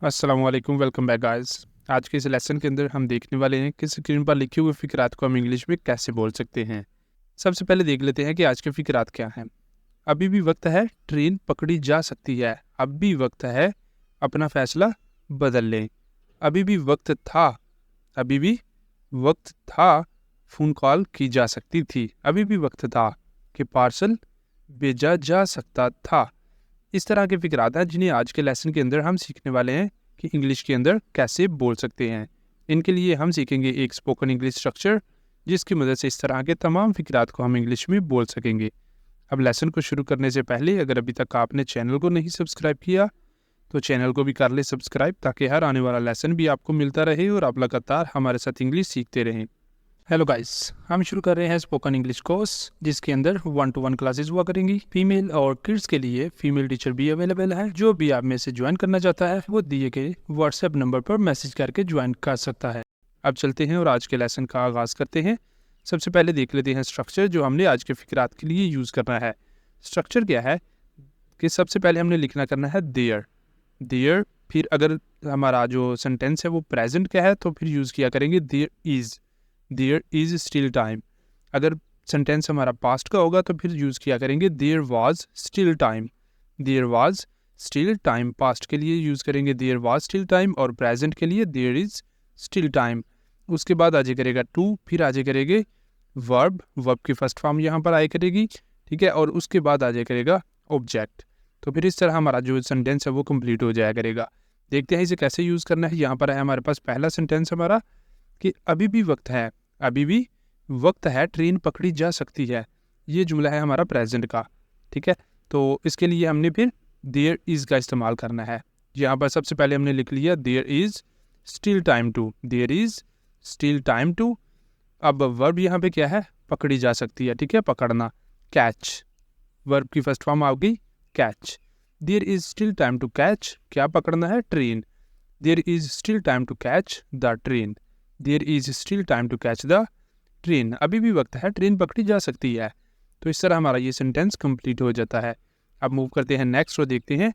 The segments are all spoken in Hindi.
अस्सलाम वालेकुम, वेलकम बैक गाइस। आज के इस लेसन के अंदर हम देखने वाले हैं कि स्क्रीन पर लिखे हुए फ़िक्रात को हम इंग्लिश में कैसे बोल सकते हैं। सबसे पहले देख लेते हैं कि आज के फ़िक्रात क्या हैं। अभी भी वक्त है, ट्रेन पकड़ी जा सकती है। अब भी वक्त है, अपना फ़ैसला बदल लें। अभी भी वक्त था, अभी भी वक्त था, फ़ोन कॉल की जा सकती थी। अभी भी वक्त था कि पार्सल भेजा जा सकता था। इस तरह के फ़िक्रात हैं जिन्हें आज के लेसन के अंदर हम सीखने वाले हैं कि इंग्लिश के अंदर कैसे बोल सकते हैं। इनके लिए हम सीखेंगे एक स्पोकन इंग्लिश स्ट्रक्चर, जिसकी मदद से इस तरह के तमाम फ़िक्रात को हम इंग्लिश में बोल सकेंगे। अब लेसन को शुरू करने से पहले अगर अभी तक आपने चैनल को नहीं सब्सक्राइब किया तो चैनल को भी कर ले सब्सक्राइब, ताकि हर आने वाला लेसन भी आपको मिलता रहे और आप लगातार हमारे साथ इंग्लिश सीखते रहें। हेलो गाइस, हम शुरू कर रहे हैं स्पोकन इंग्लिश कोर्स, जिसके अंदर 1-to-1 क्लासेस हुआ करेंगी। फीमेल और किड्स के लिए फीमेल टीचर भी अवेलेबल है। जो भी आप में से ज्वाइन करना चाहता है वो दिए गए व्हाट्सएप नंबर पर मैसेज करके ज्वाइन कर सकता है। अब चलते हैं और आज के लेसन का आगाज करते हैं। सबसे पहले देख लेते हैं स्ट्रक्चर जो हमने आज के फ़िक्रात के लिए यूज़ करना है। स्ट्रक्चर क्या है कि सबसे पहले हमने लिखना करना है देयर। देयर, फिर अगर हमारा जो सेंटेंस है वो प्रेजेंट का है तो फिर यूज़ किया करेंगे there is. There is still time. अगर सेंटेंस हमारा पास्ट का होगा तो फिर यूज़ किया करेंगे there was still time. There was still time, past के लिए यूज़ करेंगे देयर वाज स्टिल टाइम और प्रेजेंट के लिए देयर इज़ स्टिल टाइम। उसके बाद आ जाए करेगा टू, फिर आ जाए करेंगे वर्ब, वर्ब की फर्स्ट फॉर्म यहाँ पर आए करेगी, ठीक है, और उसके बाद आ जाए करेगा ऑब्जेक्ट। तो फिर इस तरह हमारा जो सेंटेंस है वो कंप्लीट हो जाया करेगा। देखते हैं इसे कैसे यूज़ करना है। यहाँ पर है हमारे पास पहला सेंटेंस हमारा कि अभी भी वक्त है, अभी भी वक्त है, ट्रेन पकड़ी जा सकती है। ये जुमला है हमारा प्रेजेंट का, ठीक है। तो इसके लिए हमने फिर देयर इज़ का इस्तेमाल करना है। यहाँ पर सबसे पहले हमने लिख लिया there is still time to, there is still time to. अब वर्ब यहाँ पे क्या है, पकड़ी जा सकती है, ठीक है, पकड़ना, कैच। वर्ब की फर्स्ट फॉर्म आ गई catch. There is still time to catch, क्या पकड़ना है, train. There is still time to catch the train. There is still time to catch the train. अभी भी वक्त है, ट्रेन पकड़ी जा सकती है। तो इस तरह हमारा ये सेंटेंस कंप्लीट हो जाता है। अब मूव करते हैं नेक्स्ट और देखते हैं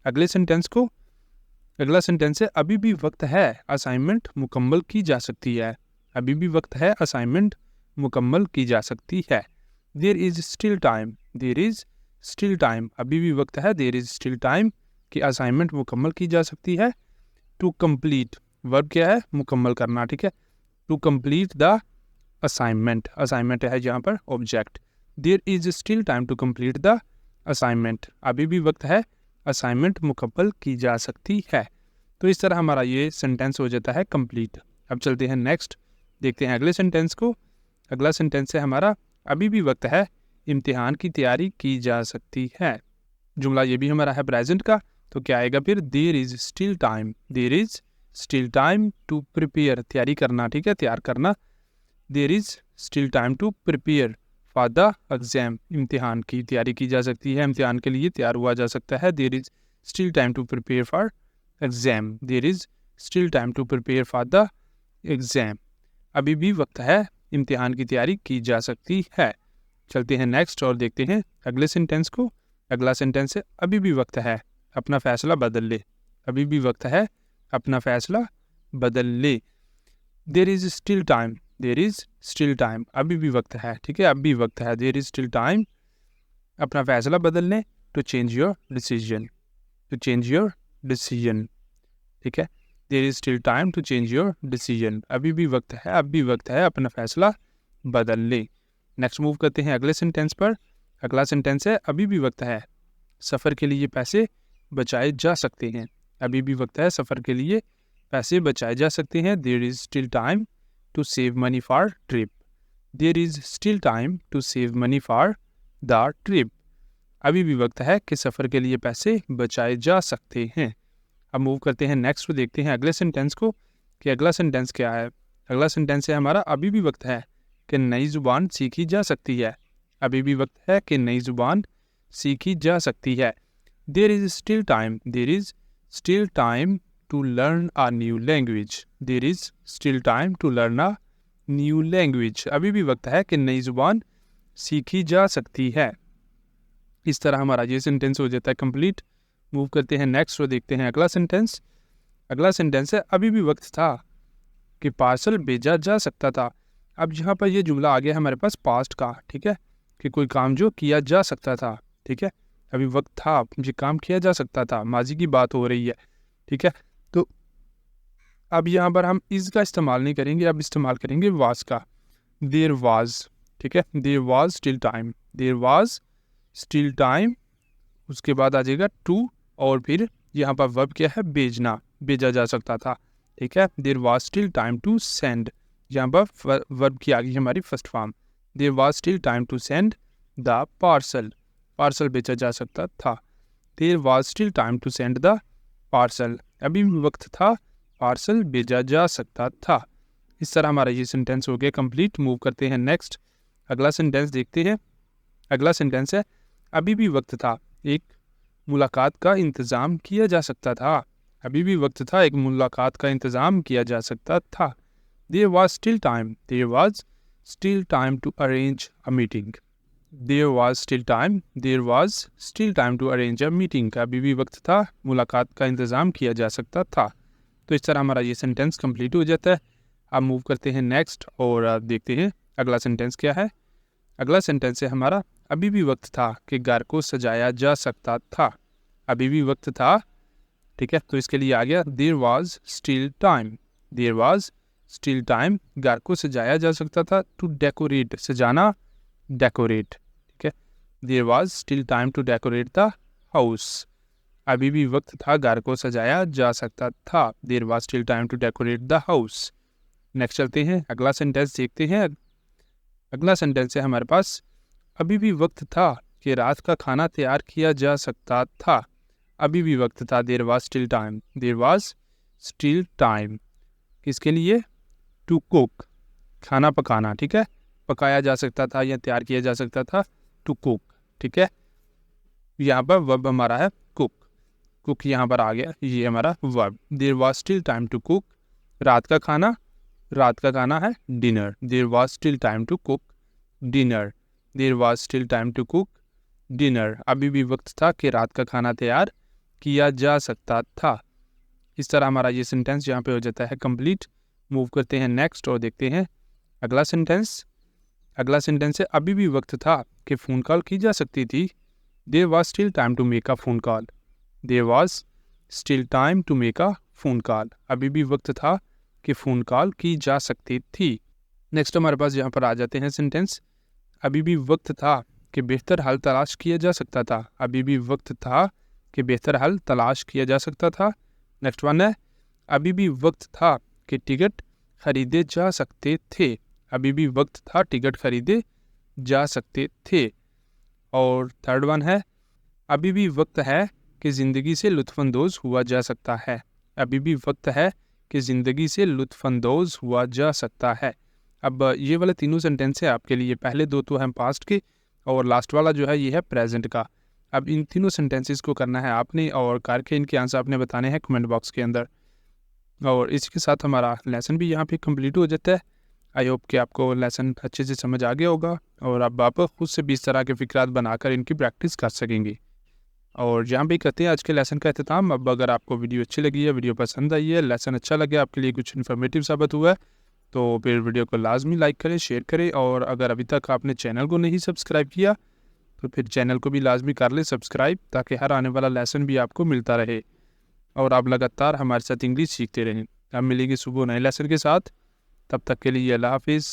अगले सेंटेंस को। अगला सेंटेंस है अभी भी वक्त है, असाइनमेंट मुकम्मल की जा सकती है। अभी भी वक्त है, असाइनमेंट मुकम्मल की जा सकती है। There is still time, there is still time, अभी भी वक्त है, देयर इज़ स्टिल टाइम कि असाइनमेंट मुकम्मल की जा सकती है। टू कंप्लीट, वर्ब क्या है, मुकम्मल करना, ठीक है। To complete the assignment, assignment है यहाँ पर object. There is still time to complete the assignment, अभी भी वक्त है, असाइनमेंट मुकम्मल की जा सकती है। तो इस तरह हमारा ये सेंटेंस हो जाता है कंप्लीट। अब चलते हैं नेक्स्ट, देखते हैं अगले सेंटेंस को। अगला सेंटेंस है हमारा अभी भी वक्त है, इम्तिहान की तैयारी की जा सकती है। जुमला ये भी हमारा है प्रेजेंट का, तो क्या आएगा फिर, there is still time, there is still time to prepare, तैयारी करना, ठीक है, तैयार करना। There is still time to prepare for the exam, इम्तिहान की तैयारी की जा सकती है, इम्तिहान के लिए तैयार हुआ जा सकता है। There is still time to prepare for exam, there is still time to prepare for the exam, अभी भी वक्त है, इम्तिहान की तैयारी की जा सकती है। चलते हैं नेक्स्ट और देखते हैं अगले सेंटेंस को। अगला सेंटेंस है अभी भी वक्त है, अपना फैसला बदल ले। अभी भी वक्त है, अपना फैसला बदल ले। There is still time, there is still time, अभी भी वक्त है, ठीक है, अभी वक्त है, देयर इज स्टिल टाइम, अपना फैसला बदल ले। To change your decision, to change your decision, ठीक है। There is still time to change your decision, अभी भी वक्त है, अब भी वक्त है, अपना फैसला बदल ले। नेक्स्ट मूव करते हैं अगले सेंटेंस पर। अगला सेंटेंस है अभी भी वक्त है, सफ़र के लिए पैसे बचाए जा सकते हैं। अभी भी वक्त है, सफ़र के लिए पैसे बचाए जा सकते हैं। There is still time to save money for trip, there is still time to save money for the trip, अभी भी वक्त है कि सफ़र के लिए पैसे बचाए जा सकते हैं। अब मूव करते हैं नेक्स्ट को, देखते हैं अगले सेंटेंस को कि अगला सेंटेंस क्या है। अगला सेंटेंस है हमारा अभी भी वक्त है कि नई ज़ुबान सीखी जा सकती है। अभी भी वक्त है कि नई ज़ुबान सीखी जा सकती है। There is still time, there is still time to learn a new language, there is still time to learn a new language, अभी भी वक्त है कि नई ज़ुबान सीखी जा सकती है। इस तरह हमारा ये सेंटेंस हो जाता है कंप्लीट। मूव करते हैं नेक्स्ट और देखते हैं अगला सेंटेंस। अगला सेंटेंस है अभी भी वक्त था कि पार्सल भेजा जा सकता था। अब यहाँ पर ये जुमला आ गया हमारे पास पास्ट का, ठीक है, कि कोई काम जो किया जा सकता था, ठीक है, अभी वक्त था ये काम किया जा सकता था, माजी की बात हो रही है, ठीक है। तो अब यहाँ पर हम इस का इस्तेमाल नहीं करेंगे, अब इस्तेमाल करेंगे वाज का। देयर वाज, ठीक है, there was still time, there was still time, उसके बाद आ जाएगा टू, और फिर यहाँ पर वर्ब क्या है, भेजना, भेजा जा सकता था, ठीक है। There was still time to send, यहाँ पर वर्ब की आ गई हमारी first form. There was still time to send the parcel, parcel भेजा जा सकता था। There was still time to send the parcel, अभी भी वक्त था पार्सल भेजा जा सकता था। इस तरह हमारा ये सेंटेंस हो गया कंप्लीट। मूव करते हैं नेक्स्ट, अगला सेंटेंस देखते हैं। अगला सेंटेंस है अभी भी वक्त था एक मुलाकात का इंतज़ाम किया जा सकता था। अभी भी वक्त था एक मुलाकात का इंतज़ाम किया जा सकता था। There was still time, there was still time to arrange a meeting, there was still time, there was still time to arrange a meeting, अभी भी वक्त था मुलाकात का इंतज़ाम किया जा सकता था। तो इस तरह हमारा ये सेंटेंस कंप्लीट हो जाता है। अब मूव करते हैं नेक्स्ट और देखते हैं अगला सेंटेंस क्या है। अगला सेंटेंस है हमारा अभी भी वक्त था कि घर को सजाया जा सकता था। अभी भी वक्त था, ठीक है, तो इसके लिए आ गया there was still time, there was still time, घर को सजाया जा सकता था। टू डेकोरेट, सजाना, डेकोरेट, ठीक है, there was still time to decorate the house, अभी भी वक्त था घर को सजाया जा सकता था। There was still time to decorate the house. Next चलते हैं, अगला सेंटेंस देखते हैं। अगला सेंटेंस है हमारे पास अभी भी वक्त था कि रात का खाना तैयार किया जा सकता था। अभी भी वक्त था, there was still time, there was still time, किसके लिए, टू कुक, खाना पकाना, ठीक है, पकाया जा सकता था या तैयार किया जा सकता था, टू कुक, ठीक है। यहाँ पर वर्ब हमारा है कुक, कुक यहाँ पर आ गया, ये हमारा verb. There was still time to cook, रात का खाना, रात का खाना है dinner, there was still time to cook dinner, there was still time to cook dinner, अभी भी वक्त था कि रात का खाना तैयार किया जा सकता था। इस तरह हमारा ये सेंटेंस यहाँ पे हो जाता है कंप्लीट। मूव करते हैं नेक्स्ट और देखते हैं अगला सेंटेंस। अगला सेंटेंस है अभी भी वक्त था कि फ़ोन कॉल की जा सकती थी। There was still time to make a phone call, there was still time to make a phone call, अभी भी वक्त था कि फ़ोन कॉल की जा सकती थी। नेक्स्ट हमारे पास यहाँ पर आ जाते हैं सेंटेंस अभी भी वक्त था कि बेहतर हल तलाश किया जा सकता था। अभी भी वक्त था कि बेहतर हल तलाश किया जा सकता था। नेक्स्ट वन है अभी भी वक्त था कि टिकट खरीदे जा सकते थे। अभी भी वक्त था टिकट खरीदे जा सकते थे। और थर्ड वन है अभी भी वक्त है कि ज़िंदगी से लुत्फ़अंदोज़ हुआ जा सकता है। अभी भी वक्त है कि ज़िंदगी से लुत्फ़अंदोज़ हुआ जा सकता है। अब ये वाले तीनों सेंटेंस है आपके लिए, पहले दो तो हैं पास्ट के और लास्ट वाला जो है ये है प्रेजेंट का। अब इन तीनों सेंटेंसेस को करना है आपने और करके इनके आंसर आपने बताने हैं कमेंट बॉक्स के अंदर। और इसके साथ हमारा लेसन भी यहाँ पे कंप्लीट हो जाता है। आई होप कि आपको लेसन अच्छे से समझ आ गया होगा और अब आप खुद से भी इस तरह के फ़िक्रात बनाकर इनकी प्रैक्टिस कर सकेंगे। और यहाँ पे करते हैं आज के लेसन का अख्ताम। अब अगर आपको वीडियो अच्छी लगी है, वीडियो पसंद आई है, लेसन अच्छा लगे, आपके लिए कुछ इन्फॉर्मेटिव साबित हुआ है, तो फिर वीडियो को लाजमी लाइक करें, शेयर करें। और अगर अभी तक आपने चैनल को नहीं सब्सक्राइब किया तो फिर चैनल को भी लाजमी कर लें सब्सक्राइब, ताकि हर आने वाला लेसन भी आपको मिलता रहे और आप लगातार हमारे साथ इंग्लिश सीखते रहें। अब मिलेंगे सुबह नए लेसन के साथ, तब तक के लिए अल्लाह हाफिज़।